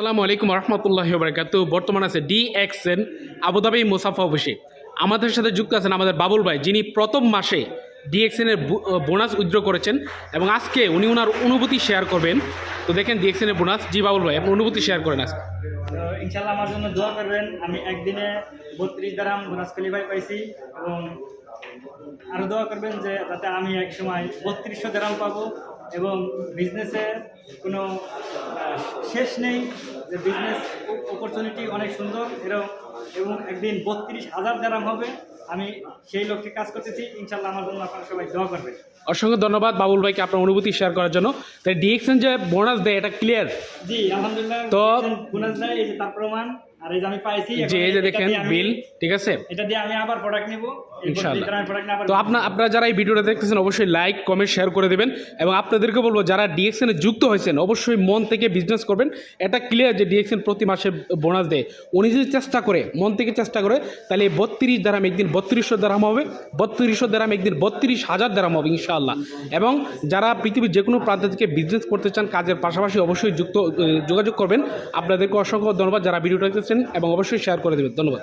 আসসালামু আলাইকুম রহমতুল্লাহি বারাকাতু। বর্তমান আছে ডিএক্সএন আবুধাবি মুসাফা অফিসে। আমাদের সাথে যুক্ত আছেন আমাদের বাবুল ভাই, যিনি প্রথম মাসে ডিএক্সএনের বোনাস উইথড্র করেছেন এবং আজকে উনি ওনার অনুভূতি শেয়ার করবেন। তো দেখেন ডিএক্সএনের বোনাস। জি বাবুল ভাই, আপনি অনুভূতি শেয়ার করেন আজকে। তো ইনশাল্লাহ আমার জন্য দোয়া করবেন। আমি একদিনে 32 দিরহাম বোনাস কোয়ালিফাই পাইছি এবং আরও দোয়া করবেন যে যাতে আমি এক সময় 3200 দিরহাম পাবো এবং বিজনেসের কোনো শেষ নেই, যে বিজনেস অপরচুনিটি অনেক সুন্দর এবং একদিন 32,000 দিরহাম হবে। আমি সেই লক্ষ্যে কাজ করতেছি। ইনশাল্লাহ আমার জন্য আপনারা সবাই দোয়া করবেন। অসংখ্য ধন্যবাদ বাবুল ভাইকে আপনার অনুভূতি শেয়ার করার জন্য। তাই ডিএক্সএন যে বোনাস দেয় এটা ক্লিয়ার। জি আলহামদুলিল্লাহ, তো বোনাস দেয়, এই যে তার প্রমাণ, আর এই যে আমি পাইছি, যে এই যে দেখেন বিল, ঠিক আছে, এটা দিয়ে আমি আবার প্রোডাক্ট নেব ইনশাআল্লাহ। ইনশাআল্লাহ। তো আপনারা যারা এই ভিডিওটা দেখতেছেন অবশ্যই লাইক কমেন্ট শেয়ার করে দেবেন এবং আপনাদেরকে বলবো যারা ডিএক্সএনে যুক্ত হয়েছেন অবশ্যই মন থেকে বিজনেস করবেন। এটা ক্লিয়ার যে ডিএক্সএন প্রতি মাসে বোনাস দেয়। উনি যদি চেষ্টা করে, মন থেকে চেষ্টা করে, তাহলে 32 দিরহাম একদিন 3200 দিরহাম হবে, 3200 দিরহাম একদিন 32,000 দিরহাম হবে ইনশাআল্লাহ। এবং যারা পৃথিবীর যে কোনো প্রান্ত থেকে বিজনেস করতে চান কাজের পাশাপাশি অবশ্যই যোগাযোগ করবেন। আপনাদেরকে অসংখ্য ধন্যবাদ যারা ভিডিওটা দেখতেছেন এবং অবশ্যই শেয়ার করে দেবেন। ধন্যবাদ।